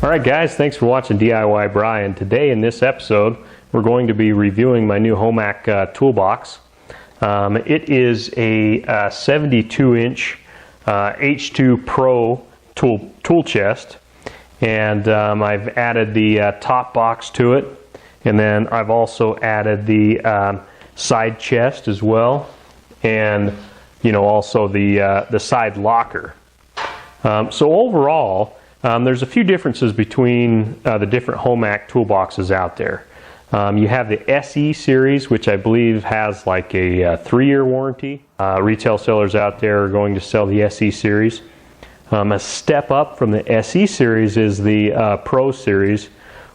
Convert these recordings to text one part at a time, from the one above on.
Alright guys, thanks for watching DIY Bri, and today in this episode we're going to be reviewing my new Homak toolbox. It is a 72-inch H2Pro tool chest, and I've added the top box to it, and then I've also added the side chest as well, and also the side locker. So overall, there's a few differences between the different Homak toolboxes out there. You have the SE series, which I believe has like a 3-year warranty. Retail sellers out there are going to sell the SE series. A step up from the SE series is the Pro series,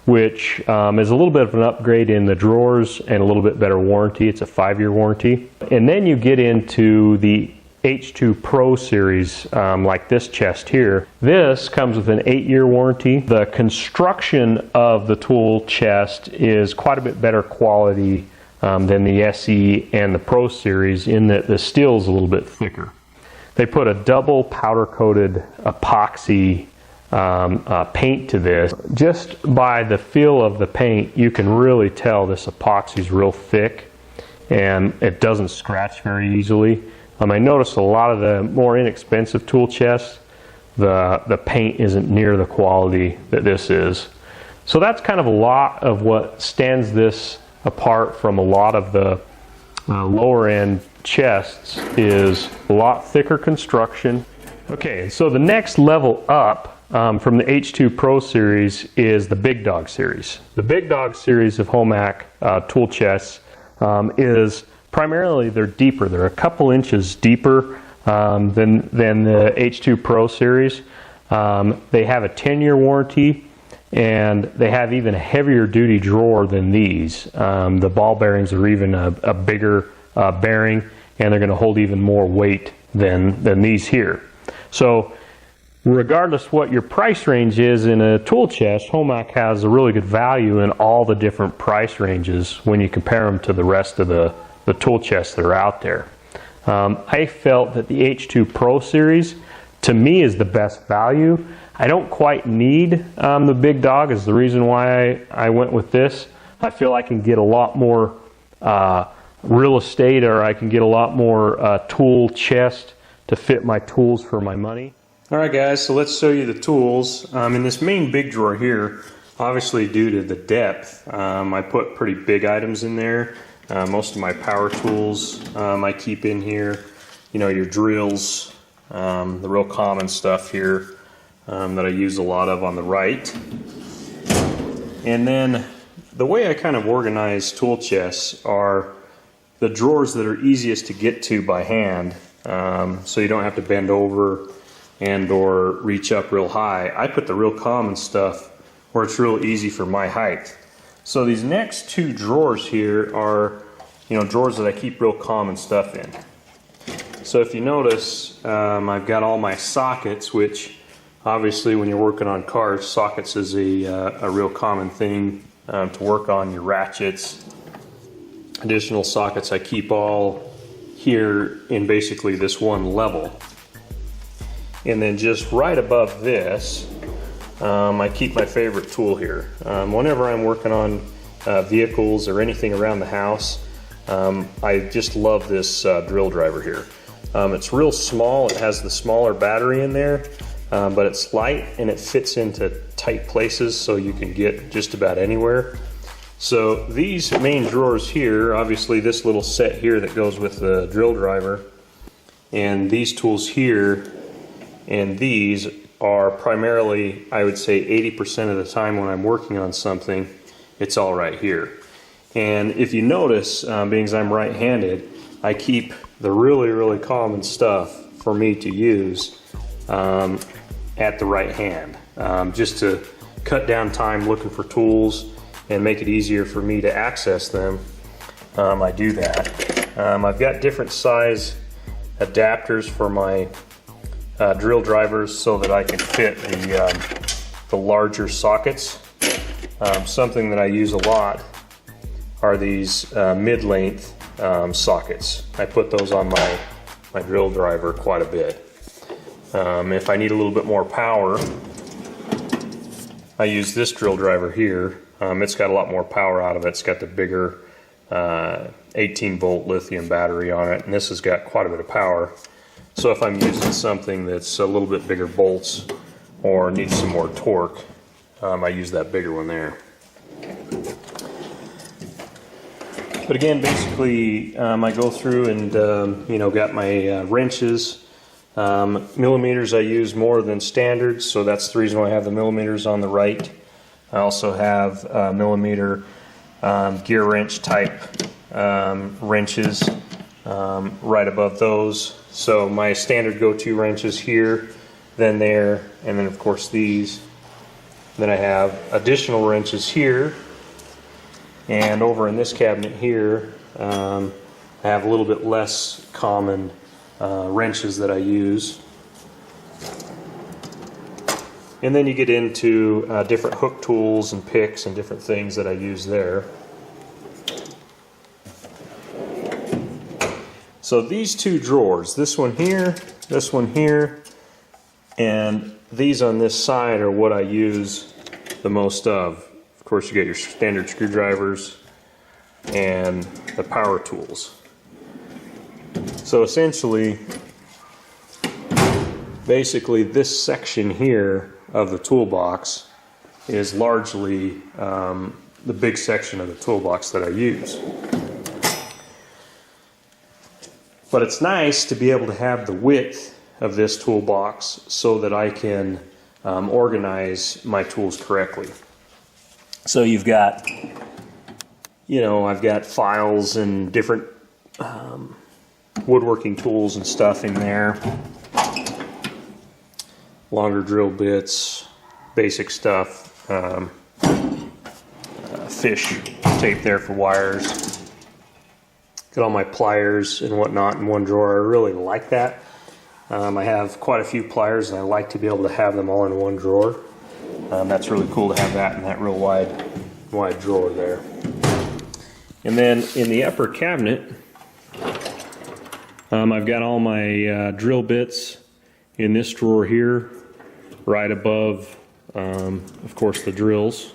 which is a little bit of an upgrade in the drawers and a little bit better warranty. It's a 5-year warranty. And then you get into the H2Pro series, like this chest here. This comes with an 8-year warranty. The construction of the tool chest is quite a bit better quality than the SE and the Pro series, in that the steel is a little bit thicker. They put a double powder coated epoxy paint to this. Just by the feel of the paint, you can really tell this epoxy is real thick and it doesn't scratch very easily. I noticed a lot of the more inexpensive tool chests, the paint isn't near the quality that this is. So that's kind of a lot of what stands this apart from a lot of the lower end chests, is a lot thicker construction. Okay, so the next level up from the H2 Pro series is the Big Dog series. The Big Dog series of Homak tool chests is primarily, they're deeper. They're a couple inches deeper than the H2 Pro series. They have a 10-year warranty, and they have even a heavier duty drawer than these. The ball bearings are even a bigger bearing, and they're going to hold even more weight than these here. So regardless what your price range is in a tool chest, Homak has a really good value in all the different price ranges when you compare them to the rest of the tool chests that are out there. I felt that the H2 Pro series, to me, is the best value. I don't quite need the Big Dog, is the reason why I went with this. I feel I can get a lot more real estate, or I can get a lot more tool chest to fit my tools for my money. Alright guys, so let's show you the tools. In this main big drawer here, obviously due to the depth, I put pretty big items in there. Most of my power tools I keep in here. Your drills, the real common stuff here that I use a lot of on the right. And then the way I kind of organize tool chests are the drawers that are easiest to get to by hand, so you don't have to bend over and or reach up real high. I put the real common stuff where it's real easy for my height. So these next two drawers here are, drawers that I keep real common stuff in. So if you notice, I've got all my sockets, which obviously when you're working on cars, sockets is a real common thing to work on. Your ratchets, additional sockets, I keep all here in basically this one level. And then just right above this, I keep my favorite tool here. Whenever I'm working on vehicles or anything around the house, I just love this drill driver here. It's real small. It has the smaller battery in there, but it's light and it fits into tight places, so you can get just about anywhere. So these main drawers here, obviously this little set here that goes with the drill driver, and these tools here, and these are primarily, I would say 80% of the time when I'm working on something, it's all right here. And if you notice, being as I'm right-handed, I keep the really common stuff for me to use at the right hand, just to cut down time looking for tools and make it easier for me to access them. I do that. I've got different size adapters for my drill drivers so that I can fit the larger sockets. Something that I use a lot are these mid-length sockets. I put those on my drill driver quite a bit. If I need a little bit more power, I use this drill driver here. It's got a lot more power out of it. It's got the bigger 18 volt lithium battery on it, and this has got quite a bit of power. So if I'm using something that's a little bit bigger bolts or needs some more torque, I use that bigger one there. But again, basically, I go through and got my wrenches. Millimeters I use more than standards, so that's the reason why I have the millimeters on the right. I also have millimeter gear wrench type wrenches right above those. So my standard go-to wrenches here, then there, and then of course these. Then I have additional wrenches here, and over in this cabinet here I have a little bit less common wrenches that I use. And then you get into different hook tools and picks and different things that I use there. So these two drawers, this one here, and these on this side are what I use the most of. Of course, you get your standard screwdrivers and the power tools. So essentially, basically this section here of the toolbox is largely the big section of the toolbox that I use. But it's nice to be able to have the width of this toolbox so that I can organize my tools correctly. So you've got, I've got files and different woodworking tools and stuff in there. Longer drill bits, basic stuff, fish tape there for wires. Got all my pliers and whatnot in one drawer. I really like that. I have quite a few pliers, and I like to be able to have them all in one drawer. That's really cool to have that in that real wide drawer there. And then in the upper cabinet, I've got all my drill bits in this drawer here, right above, of course, the drills.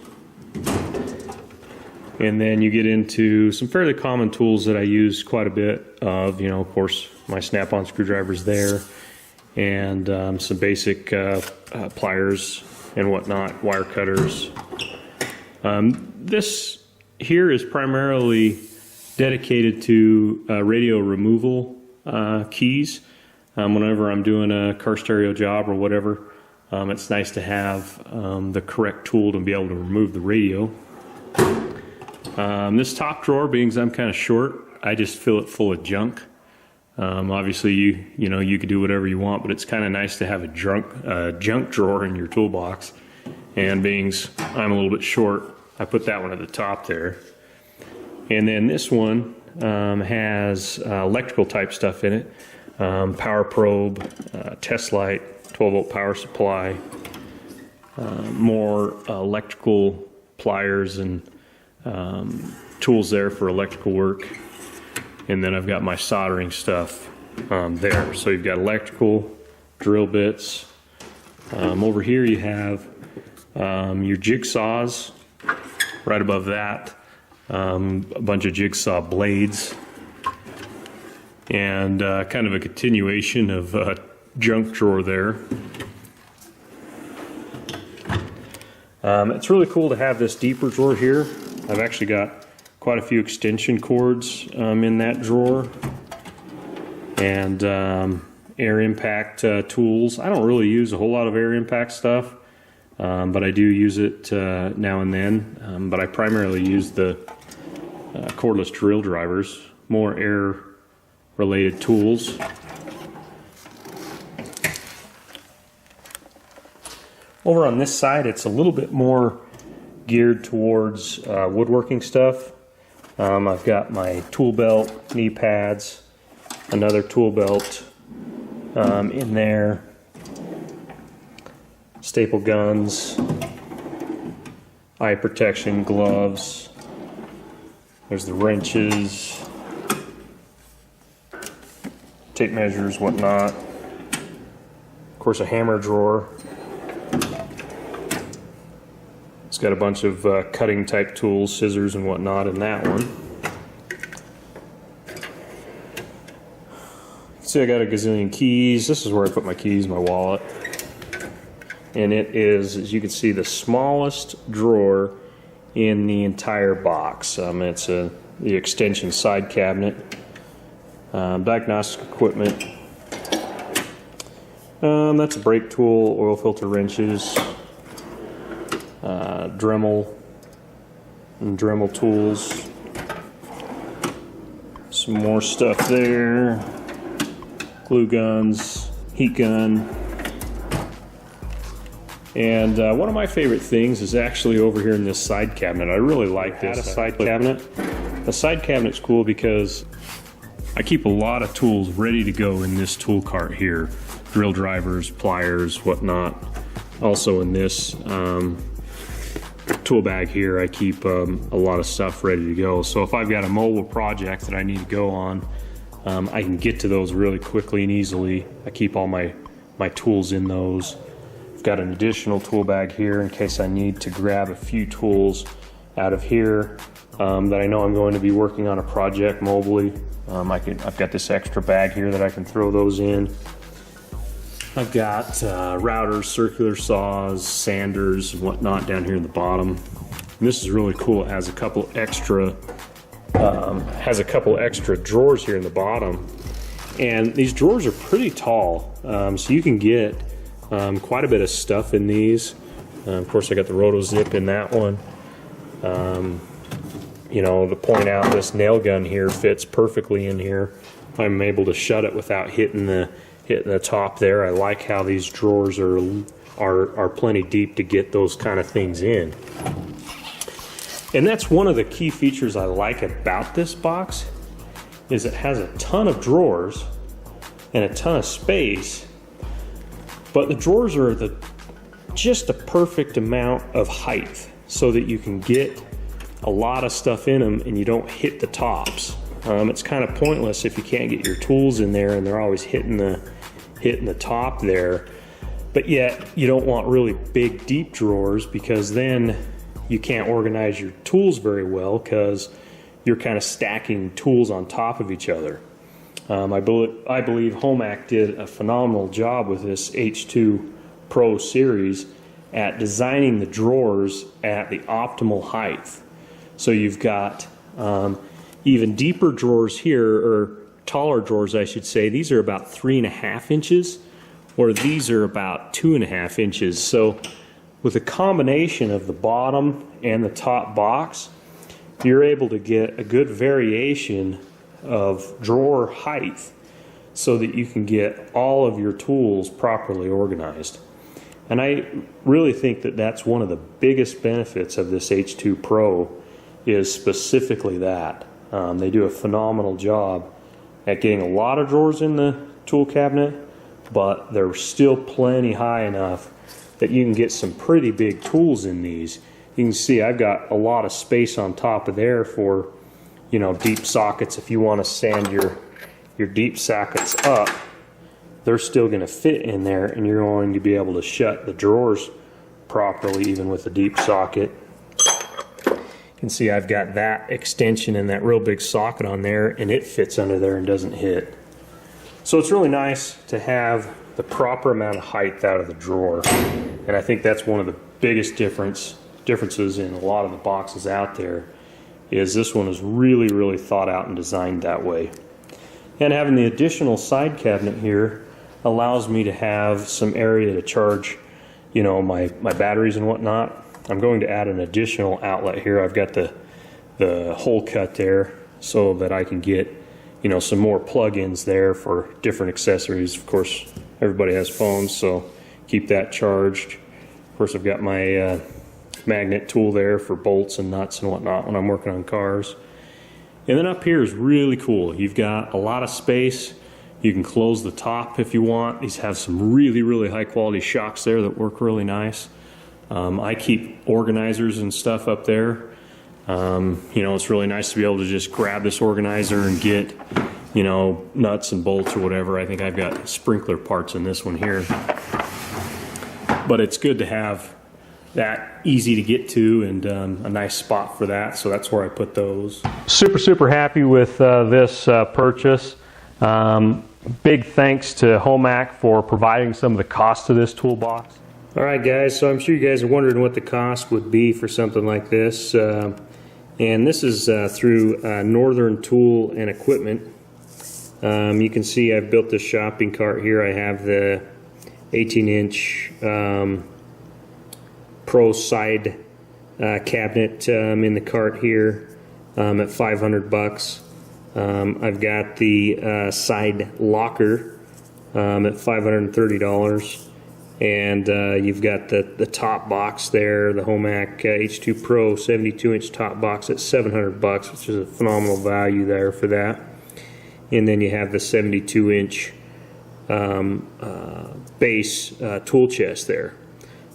And then you get into some fairly common tools that I use quite a bit of, of course, my snap-on screwdrivers there, and some basic pliers and whatnot, wire cutters. This here is primarily dedicated to radio removal keys. Whenever I'm doing a car stereo job or whatever, it's nice to have the correct tool to be able to remove the radio. This top drawer, being I'm kind of short, I just fill it full of junk. Obviously, you could do whatever you want, but it's kind of nice to have a junk drawer in your toolbox. And being I'm a little bit short, I put that one at the top there. And then this one has electrical type stuff in it. Power probe, test light, 12 volt power supply, more electrical pliers and tools there for electrical work. And then I've got my soldering stuff there. So you've got electrical, drill bits. Over here you have your jigsaws. Right above that, a bunch of jigsaw blades. And kind of a continuation of junk drawer there. It's really cool to have this deeper drawer here. I've actually got quite a few extension cords in that drawer, and air impact tools. I don't really use a whole lot of air impact stuff, but I do use it now and then. But I primarily use the cordless drill drivers, more air related tools. Over on this side, it's a little bit more geared towards woodworking stuff. I've got my tool belt, knee pads, another tool belt in there, staple guns, eye protection, gloves. There's the wrenches, tape measures, whatnot. Of course, a hammer drawer. It's got a bunch of cutting type tools, scissors and whatnot in that one. See, I got a gazillion keys. This is where I put my keys, my wallet. And it is, as you can see, the smallest drawer in the entire box. It's the extension side cabinet, diagnostic equipment. That's a brake tool, oil filter wrenches, Dremel and Dremel tools. Some more stuff there. Glue guns, heat gun. And one of my favorite things is actually over here in this side cabinet. I really like this side cabinet. The side cabinet's cool because I keep a lot of tools ready to go in this tool cart here. Drill drivers, pliers, whatnot. Also in this tool bag here, I keep a lot of stuff ready to go. So if I've got a mobile project that I need to go on, I can get to those really quickly and easily. I keep all my tools in those. I've got an additional tool bag here in case I need to grab a few tools out of here that I know I'm going to be working on a project mobily. I've got this extra bag here that I can throw those in. I've got routers, circular saws, sanders, and whatnot down here in the bottom. And this is really cool. It has a couple extra drawers here in the bottom, and these drawers are pretty tall, so you can get quite a bit of stuff in these. Of course, I got the roto zip in that one. You know, to point out, this nail gun here fits perfectly in here. I'm able to shut it without hitting the top there. I like how these drawers are plenty deep to get those kind of things in. And that's one of the key features I like about this box, is it has a ton of drawers and a ton of space, but the drawers are just the perfect amount of height so that you can get a lot of stuff in them and you don't hit the tops. It's kind of pointless if you can't get your tools in there and they're always hitting the top there. But yet you don't want really big deep drawers, because then you can't organize your tools very well because you're kind of stacking tools on top of each other. I believe Homak did a phenomenal job with this H2Pro series at designing the drawers at the optimal height. So you've got even deeper drawers here, or taller drawers I should say. These are about 3.5 inches, or these are about 2.5 inches. So with a combination of the bottom and the top box, you're able to get a good variation of drawer height so that you can get all of your tools properly organized. And I really think that that's one of the biggest benefits of this H2 Pro, is specifically that. They do a phenomenal job at getting a lot of drawers in the tool cabinet, but they're still plenty high enough that you can get some pretty big tools in these. You can see I've got a lot of space on top of there for, you know, deep sockets. If you want to sand your deep sockets up, they're still going to fit in there, and you're going to be able to shut the drawers properly even with a deep socket. You can see I've got that extension and that real big socket on there, and it fits under there and doesn't hit. So it's really nice to have the proper amount of height out of the drawer, and I think that's one of the biggest differences in a lot of the boxes out there, is this one is really thought out and designed that way. And having the additional side cabinet here allows me to have some area to charge, you know, my batteries and whatnot. I'm going to add an additional outlet here. I've got the hole cut there so that I can get, you know, some more plug-ins there for different accessories. Of course, everybody has phones, so keep that charged. Of course, I've got my magnet tool there for bolts and nuts and whatnot when I'm working on cars. And then up here is really cool. You've got a lot of space. You can close the top if you want. These have some really high quality shocks there that work really nice. I keep organizers and stuff up there. You know, it's really nice to be able to just grab this organizer and get, you know, nuts and bolts or whatever. I think I've got sprinkler parts in this one here. But it's good to have that easy to get to, and a nice spot for that, so that's where I put those. Super happy with this purchase. Big thanks to Homak for providing some of the cost of this toolbox. Alright guys, so I'm sure you guys are wondering what the cost would be for something like this. And this is through Northern Tool and Equipment. You can see I've built this shopping cart here. I have the 18-inch Pro side cabinet in the cart here at 500 bucks. I've got the side locker at $530, and you've got the top box there, the Homak H2Pro 72-inch top box at 700 bucks, which is a phenomenal value there for that. And then you have the 72-inch base tool chest there.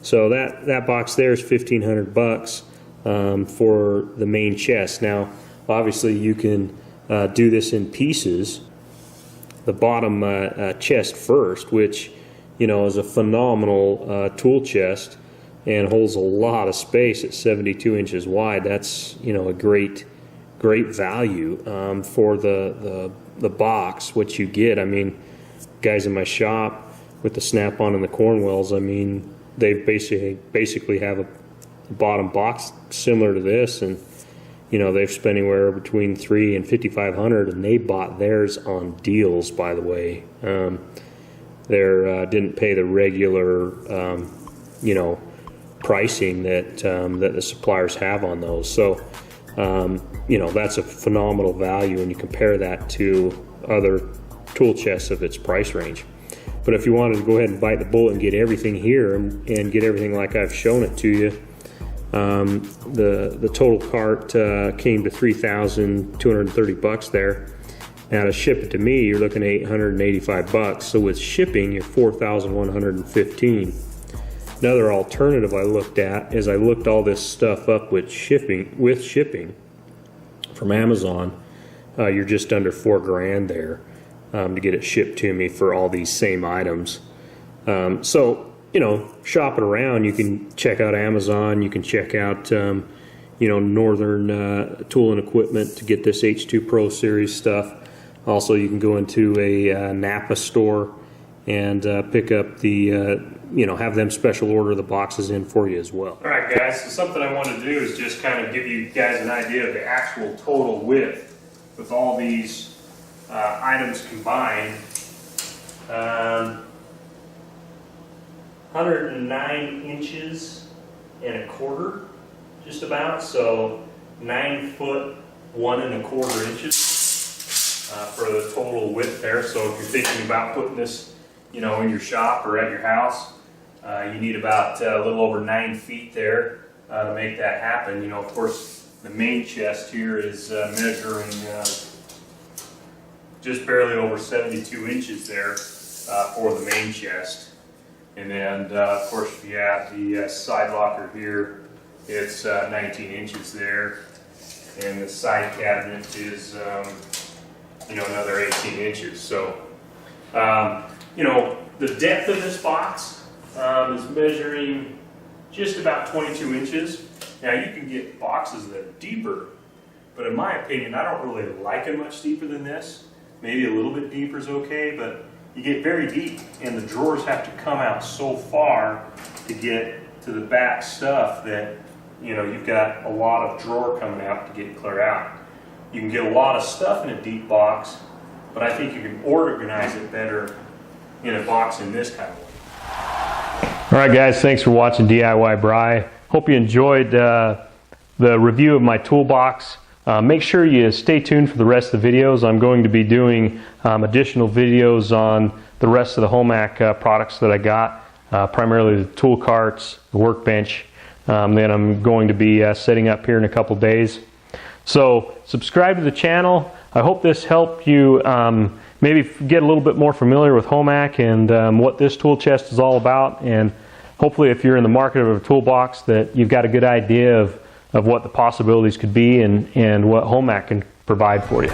So that box there is 1,500 bucks for the main chest. Now, obviously, you can do this in pieces. The bottom chest first, which is a phenomenal tool chest and holds a lot of space at 72 inches wide. That's a great value for the box. What you get, I mean, guys in my shop with the snap-on and the Cornwells, I mean, they basically have a bottom box similar to this, and they've spent anywhere between $300 and $5,500, and they bought theirs on deals, by the way. They didn't pay the regular pricing that the suppliers have on those. So that's a phenomenal value when you compare that to other tool chests of its price range. But if you wanted to go ahead and bite the bullet and get everything here and get everything like I've shown it to you, the total cart came to $3,230 there. Now to ship it to me, you're looking at $885. So with shipping, you're $4,115. Another alternative I looked at is I looked all this stuff up with shipping from Amazon. You're just under $4,000 there to get it shipped to me for all these same items. So shop it around. You can check out Amazon. You can check out Northern Tool and Equipment to get this H2Pro series stuff. Also, you can go into a Napa store and pick up the have them special order the boxes in for you as well. All right, guys. So something I want to do is just kind of give you guys an idea of the actual total width with all these items combined. 109 inches and a quarter, just about. So 9 foot 1 1/4 inches for the total width there. So if you're thinking about putting this, in your shop or at your house, you need about a little over 9 feet there to make that happen. Of course, the main chest here is measuring just barely over 72 inches there for the main chest. And then, of course, if you have the side locker here, it's 19 inches there. And the side cabinet is, another 18 inches. So, the depth of this box is measuring just about 22 inches. Now, you can get boxes that are deeper, but in my opinion, I don't really like it much deeper than this. Maybe a little bit deeper is okay, but you get very deep, and the drawers have to come out so far to get to the back stuff that you've got a lot of drawer coming out to get clear out. You can get a lot of stuff in a deep box, but I think you can organize it better in a box in this kind of way. All right, guys, thanks for watching DIY Bri. Hope you enjoyed the review of my toolbox. Make sure you stay tuned for the rest of the videos. I'm going to be doing additional videos on the rest of the Homak products that I got, primarily the tool carts, the workbench, that I'm going to be setting up here in a couple days. So subscribe to the channel. I hope this helped you maybe get a little bit more familiar with Homak and what this tool chest is all about. And hopefully if you're in the market of a toolbox that you've got a good idea of what the possibilities could be and what Homak can provide for you.